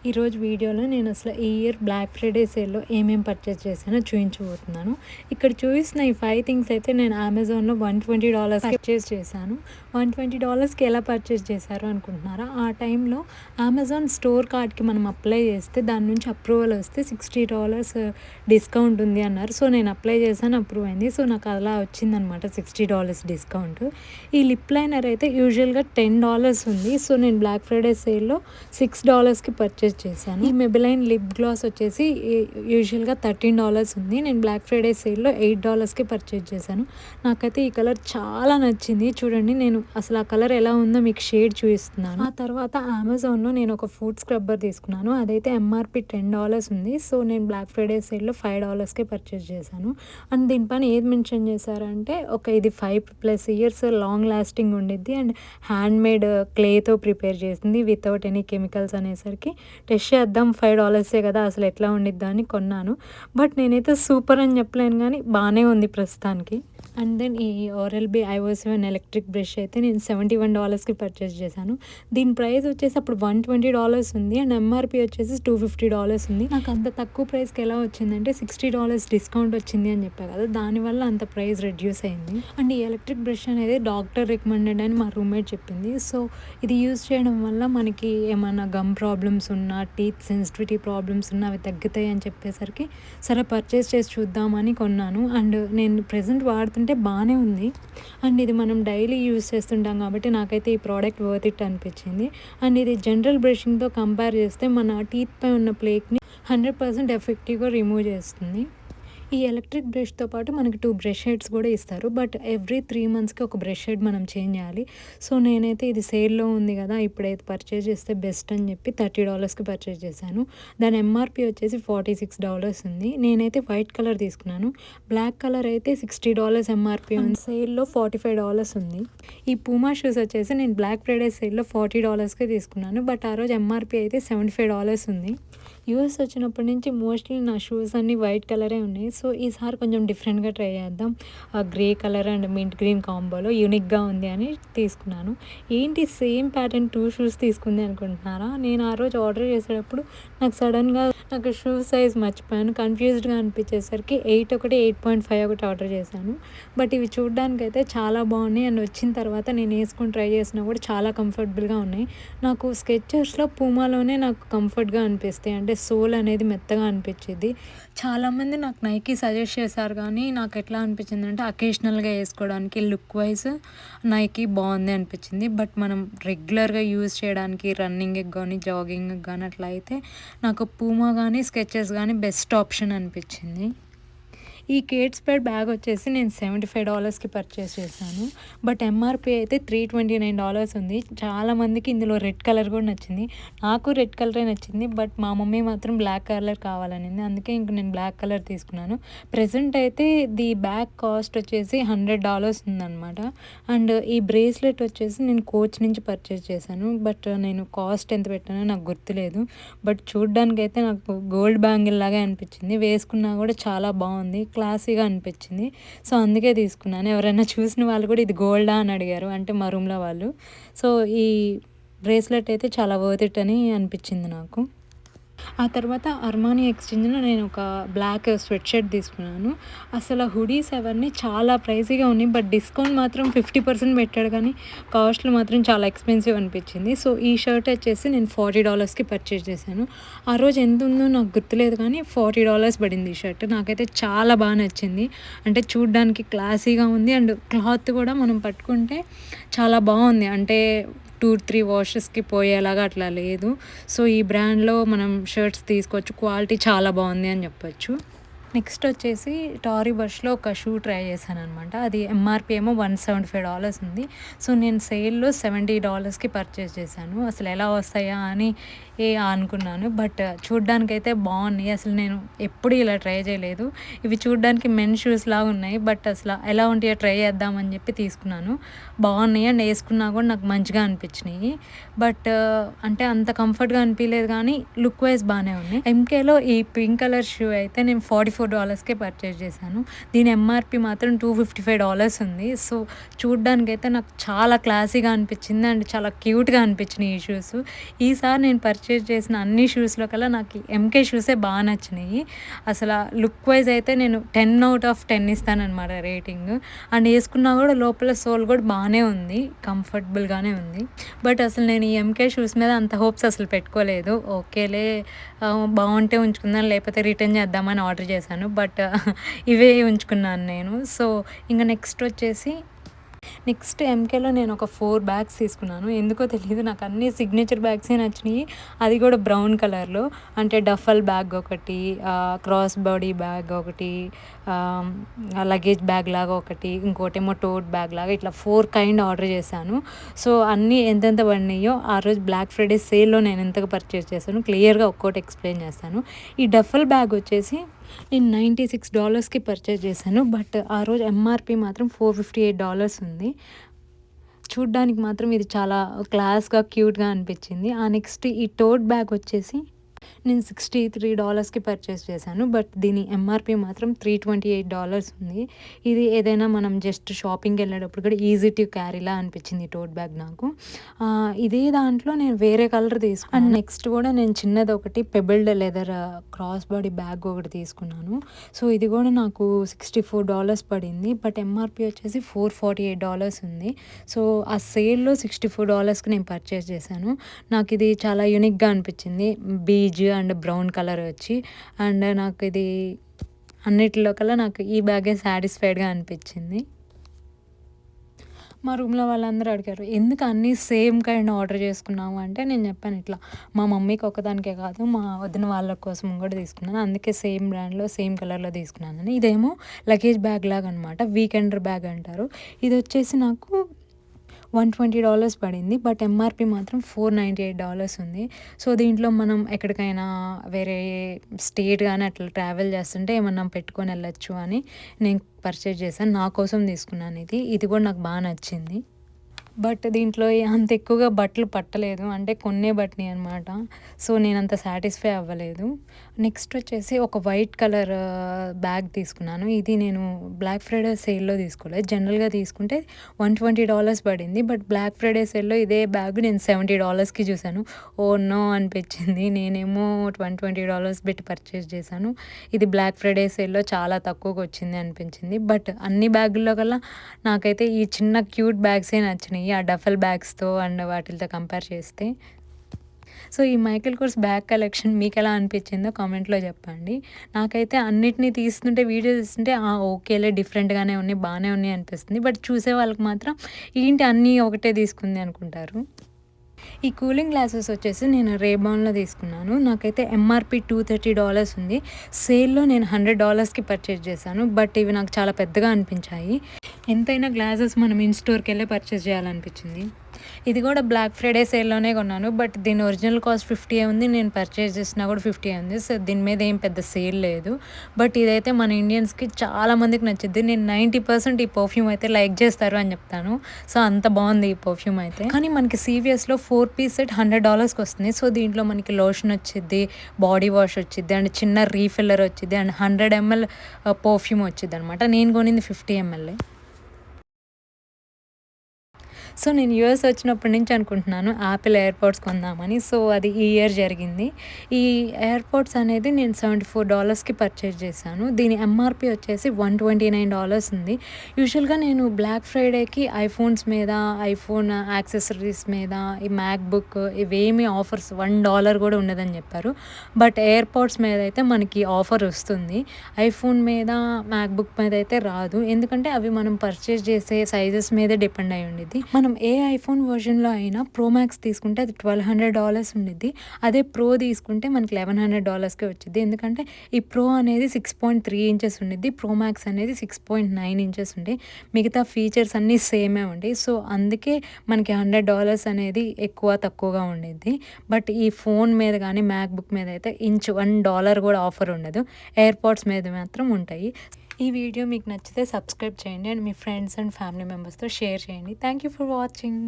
ఈరోజు వీడియోలో నేను అసలు ఈ ఇయర్ బ్లాక్ ఫ్రైడే సేల్‌లో ఏమేం పర్చేస్ చేశానో చూయించబోతున్నాను. ఇక్కడ చూపిస్తున్న ఈ 5 థింగ్స్ అయితే నేను అమెజాన్‌లో $120 పర్చేస్ చేశాను. $120కి ఎలా పర్చేస్ చేశారు అనుకుంటున్నారా? ఆ టైంలో అమెజాన్ స్టోర్ కార్డ్‌కి మనం అప్లై చేస్తే దాని నుంచి అప్రూవల్ వస్తే $60 డిస్కౌంట్ ఉంది అన్నారు. సో, నేను అప్లై చేశాను, అప్రూవ్ అయింది. సో, నాకు అలా వచ్చిందనమాట $60 డిస్కౌంట్. ఈ లిప్ లైనర్ అయితే యూజువల్‌గా $10 ఉంది. సో, నేను బ్లాక్ ఫ్రైడే సేల్‌లో $6కి పర్చేస్ చేశాను. ఈ మెబిలైన్ లిప్ గ్లాస్ వచ్చేసి యూజువల్‌గా $13 ఉంది. నేను బ్లాక్ ఫ్రైడే సేల్‌లో $8కి పర్చేస్ చేశాను. నాకైతే ఈ కలర్ చాలా నచ్చింది. చూడండి, నేను అసలు ఆ కలర్ ఎలా ఉందో మీకు షేడ్ చూపిస్తున్నాను. ఆ తర్వాత అమెజాన్‌లో నేను ఒక ఫుడ్ స్క్రబ్బర్ తీసుకున్నాను. అదైతే ఎంఆర్‌పి $10 ఉంది. సో, నేను బ్లాక్ ఫ్రైడే సేల్‌లో $5కే పర్చేస్ చేశాను. అండ్ దీనిపైన ఏది మెన్షన్ చేశారంటే ఇది 5+ ఇయర్స్ లాంగ్ లాస్టింగ్ ఉండిద్ది అండ్ హ్యాండ్‌మేడ్ క్లేతో ప్రిపేర్ చేసింది వితౌట్ ఎనీ కెమికల్స్ అనేసరికి టెస్ట్ చేద్దాం, $5 కదా, అసలు ఎట్లా ఉండిద్దా అని కొన్నాను. బట్ నేనైతే సూపర్ అని చెప్పలేను కానీ బాగానే ఉంది ప్రస్తుతానికి. అండ్ దెన్ ఈ ఓరల్-బీ ఐఓ7 ఎలక్ట్రిక్ బ్రష్ అయితే నేను $71కి పర్చేస్ చేశాను. దీని ప్రైస్ వచ్చేసి అప్పుడు $120 ఉంది అండ్ ఎంఆర్‌పి వచ్చేసి $250 ఉంది. నాకు అంత తక్కువ ప్రైస్కి ఎలా వచ్చిందంటే $60 డిస్కౌంట్ వచ్చింది అని చెప్పా కదా, దానివల్ల అంత ప్రైస్ రెడ్యూస్ అయింది. అండ్ ఈ ఎలక్ట్రిక్ బ్రష్ అనేది డాక్టర్ రికమెండెడ్ అని మా రూమ్మేట్ చెప్పింది. సో, ఇది యూజ్ చేయడం వల్ల మనకి ఏమన్నా గమ్ ప్రాబ్లమ్స్ ఉన్నా, టీత్ సెన్సిటివిటీ ప్రాబ్లమ్స్ ఉన్నా అవి తగ్గుతాయి అని చెప్పేసరికి సరే పర్చేస్ చేసి చూద్దామని కొన్నాను. అండ్ నేను ప్రెజెంట్ వాడుతుంటే బాగానే ఉంది. అండ్ ఇది మనం డైలీ యూజ్ చేస్తుంటాం కాబట్టి నాకైతే ఈ ప్రోడక్ట్ వర్త్ ఇట్ అనిపించింది. అండ్ ఇది జనరల్ బ్రషింగ్తో కంపేర్ చేస్తే మన టీత్ పై ఉన్న ప్లేక్ని 100% ఎఫెక్టివ్గా రిమూవ్ చేస్తుంది. ఈ ఎలక్ట్రిక్ బ్రష్తో పాటు మనకి 2 బ్రష్ హెడ్స్ కూడా ఇస్తారు. బట్ ఎవ్రీ 3 మంత్స్కి ఒక బ్రష్ హెడ్ మనం చేంజ్ చేయాలి. సో, నేనైతే ఇది సేల్లో ఉంది కదా, ఇప్పుడైతే పర్చేస్ చేస్తే బెస్ట్ అని చెప్పి $30కి పర్చేస్ చేశాను. దాని ఎంఆర్‌పి వచ్చేసి $46 ఉంది. నేనైతే వైట్ కలర్ తీసుకున్నాను. బ్లాక్ కలర్ అయితే $60 ఎంఆర్‌పి ఉంది. సేల్లో $45 ఉంది. ఈ పూమా షూస్ వచ్చేసి నేను బ్లాక్ ఫ్రైడే సేల్లో $40కే తీసుకున్నాను. బట్ ఆ రోజు ఎంఆర్‌పి అయితే $75 ఉంది. యూఎస్ వచ్చినప్పటి నుంచి మోస్ట్లీ నా షూస్ అన్నీ వైట్ కలరే ఉన్నాయి. సో, ఈసారి కొంచెం డిఫరెంట్గా ట్రై చేద్దాం. Grey colour and mint green కాంబోలో యూనిక్గా ఉంది అని తీసుకున్నాను. ఏంటి సేమ్ ప్యాటర్న్ 2 షూస్ తీసుకుంది అనుకుంటున్నారా? నేను ఆ రోజు ఆర్డర్ చేసేటప్పుడు నాకు సడన్గా షూ సైజ్ మర్చిపోయాను. కన్ఫ్యూజ్డ్గా అనిపించేసరికి 8 ఒకటి 8.5 ఒకటి ఆర్డర్ చేశాను. బట్ ఇవి చూడ్డానికైతే చాలా బాగున్నాయి అండ్ వచ్చిన తర్వాత నేను వేసుకొని ట్రై చేసినా కూడా చాలా కంఫర్టబుల్గా ఉన్నాయి. నాకు స్కెచర్స్లో పూమాలోనే నాకు కంఫర్ట్గా అనిపిస్తాయి. అంటే సోల్ అనేది మెత్తగా అనిపించింది. చాలామంది నాకు నైకీ సజెస్ట్ చేశారు కానీ నాకు ఎట్లా అనిపించింది అంటే అకేషనల్గా వేసుకోవడానికి లుక్ వైజ్ నైకీ బాగుంది అనిపించింది. బట్ మనం రెగ్యులర్గా యూజ్ చేయడానికి రన్నింగ్కి కానీ జాగింగ్కి కానీ అట్లా అయితే నాకు పూమా కానీ స్కెచెస్ కానీ బెస్ట్ ఆప్షన్ అనిపించింది. ఈ కేట్ స్పేడ్ బ్యాగ్ వచ్చేసి నేను $75కి పర్చేస్ చేశాను. బట్ ఎంఆర్‌పి అయితే $329 ఉంది. చాలామందికి ఇందులో రెడ్ కలర్ కూడా నచ్చింది. నాకు రెడ్ కలరే నచ్చింది. బట్ మా మమ్మీ మాత్రం బ్లాక్ కలర్ కావాలనింది. అందుకే ఇంక నేను బ్లాక్ కలర్ తీసుకున్నాను. ప్రెజెంట్ అయితే ది బ్యాగ్ కాస్ట్ వచ్చేసి $100 ఉందన్నమాట. అండ్ ఈ బ్రేస్లెట్ వచ్చేసి నేను కోచ్ నుంచి పర్చేస్ చేశాను. బట్ నేను కాస్ట్ ఎంత పెట్టానో నాకు గుర్తులేదు. బట్ చూడ్డానికైతే నాకు గోల్డ్ బ్యాంగిల్ లాగా అనిపించింది. వేసుకున్నా కూడా చాలా బాగుంది, క్లాసీగా అనిపించింది. సో, అందుకే తీసుకున్నాను. ఎవరైనా చూసిన వాళ్ళు కూడా ఇది గోల్డా అని అడిగారు, అంటే మా రూమ్లో వాళ్ళు. సో, ఈ బ్రేస్లెట్ అయితే చాలా వర్త్ ఇట్ అని అనిపించింది నాకు. ఆ తర్వాత అర్మానీ ఎక్స్చేంజ్లో నేను ఒక బ్లాక్ స్వెట్ షర్ట్ తీసుకున్నాను. అసలు హుడీస్ అవన్నీ చాలా ప్రైజీగా ఉన్నాయి. బట్ డిస్కౌంట్ మాత్రం 50% పెట్టాడు కానీ కాస్ట్లు మాత్రం చాలా ఎక్స్పెన్సివ్ అనిపించింది. సో, ఈ షర్ట్ వచ్చేసి నేను $40కి పర్చేస్ చేశాను. ఆ రోజు ఎంత ఉందో నాకు గుర్తులేదు కానీ $40 పడింది ఈ షర్ట్. నాకైతే చాలా బాగా నచ్చింది. అంటే చూడ్డానికి క్లాసీగా ఉంది అండ్ క్లాత్ కూడా మనం పట్టుకుంటే చాలా బాగుంది. అంటే 2-3 వాషెస్కి పోయేలాగా అట్లా లేదు. సో, ఈ బ్రాండ్లో మనం షర్ట్స్ తీసుకోవచ్చు. క్వాలిటీ చాలా బాగుంది అని చెప్పొచ్చు. నెక్స్ట్ వచ్చేసి టారీ బష్లో ఒక షూ ట్రై చేశాను అనమాట. అది ఎంఆర్‌పి ఏమో $175 ఉంది. సో, నేను సేల్లో $70కి పర్చేస్ చేశాను. అసలు ఎలా వస్తాయా అని అనుకున్నాను. బట్ చూడ్డానికైతే బాగున్నాయి. అసలు నేను ఎప్పుడు ఇలా ట్రై చేయలేదు. ఇవి చూడ్డానికి మెన్ షూస్ లాగా ఉన్నాయి. బట్ అసలు ఎలా ఉంటాయో ట్రై చేద్దామని చెప్పి తీసుకున్నాను. బాగున్నాయి అండ్ వేసుకున్నా కూడా నాకు మంచిగా అనిపించినాయి. బట్ అంటే అంత కంఫర్ట్గా అనిపించలేదు కానీ లుక్ వైజ్ బాగానే ఉన్నాయి. ఎంకేలో ఈ పింక్ కలర్ షూ అయితే నేను $44కే పర్చేస్ చేశాను. దీని ఎంఆర్‌పి మాత్రం $255 ఉంది. సో, చూడ్డానికైతే నాకు చాలా క్లాసీగా అనిపించింది అండ్ చాలా క్యూట్గా అనిపించినాయి ఈ షూస్. ఈసారి నేను పర్చేజ్ చేసిన అన్ని షూస్లో కల్లా నాకు ఎంకే షూసే బాగా నచ్చినాయి. అసలు లుక్ వైజ్ అయితే నేను 10/10 ఇస్తానన్నమాట రేటింగ్. అండ్ వేసుకున్నా కూడా లోపల సోల్ కూడా బాగానే ఉంది, కంఫర్టబుల్గానే ఉంది. బట్ అసలు నేను ఈ ఎంకే షూస్ మీద అంత హోప్స్ అసలు పెట్టుకోలేదు. ఓకేలే బాగుంటే ఉంచుకుందాం, లేకపోతే రిటర్న్ చేద్దామని ఆర్డర్ చేశాను. బట్ ఇవే ఉంచుకున్నాను నేను. సో ఇంకా నెక్స్ట్ ఎంకేలో నేను ఒక 4 బ్యాగ్స్ తీసుకున్నాను. ఎందుకో తెలీదు, నాకు అన్ని సిగ్నేచర్ బ్యాగ్సే నచ్చినాయి. అది కూడా బ్రౌన్ కలర్లో. అంటే డఫల్ బ్యాగ్ ఒకటి, క్రాస్ బాడీ బ్యాగ్ ఒకటి, లగేజ్ బ్యాగ్ లాగా ఒకటి, ఇంకోటేమో టోట్ బ్యాగ్ లాగా, ఇట్లా 4 కైండ్ ఆర్డర్ చేశాను. సో అన్నీ ఎంతెంత పడినాయో ఆ రోజు బ్లాక్ ఫ్రైడే సేల్లో నేను ఎంతగా పర్చేస్ చేశాను క్లియర్గా ఒక్కోటి ఎక్స్ప్లెయిన్ చేస్తాను. ఈ డఫల్ బ్యాగ్ వచ్చేసి నేను $96కి పర్చేస్ చేశాను. బట్ ఆ రోజు ఎంఆర్పి మాత్రం $458 ఉంది. చూడ్డానికి మాత్రం ఇది చాలా క్లాస్గా క్యూట్గా అనిపించింది. నెక్స్ట్ ఈ టోట్ బ్యాగ్ వచ్చేసి నేను $63కి పర్చేస్ చేశాను. బట్ దీని ఎంఆర్పి మాత్రం $328 ఉంది. ఇది ఏదైనా మనం జస్ట్ షాపింగ్కి వెళ్ళేటప్పుడు కూడా ఈజీ టు క్యారీలా అనిపించింది టోట్ బ్యాగ్ నాకు. ఇదే దాంట్లో నేను వేరే కలర్ తీసుకున్నాను. అండ్ నెక్స్ట్ కూడా నేను చిన్నది ఒకటి పెబిల్డ్ లెదర్ క్రాస్ బాడీ బ్యాగ్ ఒకటి తీసుకున్నాను. సో ఇది కూడా నాకు $64 పడింది. బట్ ఎంఆర్పి వచ్చేసి $448 ఉంది. సో ఆ సేల్లో $64కి నేను పర్చేస్ చేశాను. నాకు ఇది చాలా యూనిక్గా అనిపించింది. బీజ్ అండ్ బ్రౌన్ కలర్ వచ్చి, అండ్ నాకు ఇది అన్నిటిలో కల్లా నాకు ఈ బ్యాగే సాటిస్ఫైడ్గా అనిపించింది. మా రూమ్లో వాళ్ళందరూ అడిగారు, ఎందుకు అన్నీ సేమ్ కైండ్ ఆర్డర్ చేసుకున్నాము అంటే నేను చెప్పాను, ఇట్లా మా మమ్మీకి ఒకదానికే కాదు మా వదిన వాళ్ళ కోసం కూడా తీసుకున్నాను, అందుకే సేమ్ బ్రాండ్లో సేమ్ కలర్లో తీసుకున్నాను. ఇదేమో లగేజ్ బ్యాగ్ లాగా అనమాట, వీకెండర్ బ్యాగ్ అంటారు. ఇది వచ్చేసి నాకు $120 పడింది. బట్ ఎంఆర్పి మాత్రం $498 ఉంది. సో దీంట్లో మనం ఎక్కడికైనా వేరే స్టేట్ కానీ అట్లా ట్రావెల్ చేస్తుంటే ఏమన్నా పెట్టుకొని వెళ్ళొచ్చు అని నేను పర్చేజ్ చేశాను. నా కోసం తీసుకున్నాను ఇది కూడా నాకు బాగా నచ్చింది. బట్ దీంట్లో అంత ఎక్కువగా బట్టలు పట్టలేదు, అంటే కొన్నే పట్టినాయి అనమాట. సో నేను అంత సాటిస్ఫై అవ్వలేదు. నెక్స్ట్ వచ్చేసి ఒక వైట్ కలర్ బ్యాగ్ తీసుకున్నాను. ఇది నేను బ్లాక్ ఫ్రైడే సేల్లో తీసుకోలేదు, జనరల్గా తీసుకుంటే $120 పడింది. బట్ బ్లాక్ ఫ్రైడే సేల్లో ఇదే బ్యాగ్ నేను $70కి చూశాను. ఓ నో అనిపించింది. నేనేమో $120 పెట్టి పర్చేస్ చేశాను. ఇది బ్లాక్ ఫ్రైడే సేల్లో చాలా తక్కువగా వచ్చింది అనిపించింది. బట్ అన్ని బ్యాగుల్లో కల్లా నాకైతే ఈ చిన్న క్యూట్ బ్యాగ్సే నచ్చినాయి, ఆ డఫల్ బ్యాగ్స్తో అండ్ వాటితో కంపేర్ చేస్తే. సో ఈ మైకేల్ కోర్స్ బ్యాగ్ కలెక్షన్ మీకు ఎలా అనిపించిందో కామెంట్లో చెప్పండి. నాకైతే అన్నిటినీ తీస్తుంటే వీడియో తీస్తుంటే ఓకేలే డిఫరెంట్గానే ఉన్నాయి, బాగానే ఉన్నాయి అనిపిస్తుంది. బట్ చూసే వాళ్ళకి మాత్రం ఏంటి అన్నీ ఒకటే తీసుకుంది అనుకుంటారు. ఈ కూలింగ్ గ్లాసెస్ వచ్చేసి నేను రేబాన్లో తీసుకున్నాను. నాకైతే ఎంఆర్పి $230 ఉంది. సేల్లో నేను $100కి పర్చేస్ చేశాను. బట్ ఇవి నాకు చాలా పెద్దగా అనిపించాయి. ఎంతైనా గ్లాసెస్ మనం ఇన్ స్టోర్కి వెళ్ళి పర్చేస్ చేయాలనిపించింది. ఇది కూడా బ్లాక్ ఫ్రైడే సేల్లోనే కొన్నాను. బట్ దీని ఒరిజినల్ కాస్ట్ 50 ఉంది, నేను పర్చేస్ చేసినా కూడా 50 ఉంది. సో దీని మీద ఏం పెద్ద సేల్ లేదు. బట్ ఇదైతే మన ఇండియన్స్కి చాలా మందికి నచ్చింది. నేను 90% ఈ పర్ఫ్యూమ్ అయితే లైక్ చేస్తారు అని చెప్తాను. సో అంత బాగుంది ఈ పర్ఫ్యూమ్ అయితే. కానీ మనకి CVSలో 4 పీస్ సెట్ $100కి వస్తుంది. సో దీంట్లో మనకి లోషన్ వచ్చింది, బాడీ వాష్ వచ్చింది, అండ్ చిన్న రీఫిల్లర్ వచ్చింది, అండ్ 100 ml పర్ఫ్యూమ్ వచ్చింది అనమాట. నేను కొనింది 50 ml. సో నేను యూఎస్ వచ్చినప్పటి నుంచి అనుకుంటున్నాను యాపిల్ ఎయిర్పోడ్స్ కొందామని. సో అది ఈ ఇయర్ జరిగింది. ఈ ఎయిర్పోడ్స్ అనేది నేను $74కి పర్చేస్ చేశాను. దీని ఎంఆర్పి వచ్చేసి $129 ఉంది. యూజువల్గా నేను బ్లాక్ ఫ్రైడేకి ఐఫోన్స్ మీద, ఐఫోన్ యాక్సెసరీస్ మీద, ఈ మ్యాక్బుక్ ఇవేమీ ఆఫర్స్ $1 కూడా ఉండదని చెప్పారు. బట్ ఎయిర్పోడ్స్ మీద అయితే మనకి ఆఫర్ వస్తుంది. ఐఫోన్ మీద, మ్యాక్బుక్ మీద అయితే రాదు, ఎందుకంటే అవి మనం పర్చేస్ చేసే సైజెస్ మీదే డిపెండ్ అయి ఉండేది. మనం ఏ ఐఫోన్ వర్షన్లో అయినా ప్రో మ్యాక్స్ తీసుకుంటే అది $1,200 ఉండిద్ది. అదే ప్రో తీసుకుంటే మనకి $1,100కే వచ్చింది. ఎందుకంటే ఈ ప్రో అనేది 6.3 ఇంచెస్ ఉండిద్ది, ప్రో మ్యాక్స్ అనేది 6.9 ఇంచెస్ ఉండి, మిగతా ఫీచర్స్ అన్నీ సేమే ఉండి. సో అందుకే మనకి $100 అనేది ఎక్కువ తక్కువగా ఉండిద్ది. బట్ ఈ ఫోన్ మీద కానీ మ్యాక్బుక్ మీద అయితే $1 కూడా ఆఫర్ ఉండదు. ఎయిర్పోడ్స్ మీద మాత్రం ఉంటాయి. ఈ వీడియో మీకు నచ్చితే సబ్స్క్రైబ్ చేయండి and me friends and family మెంబర్స్తో షేర్ చేయండి. Thank you for watching.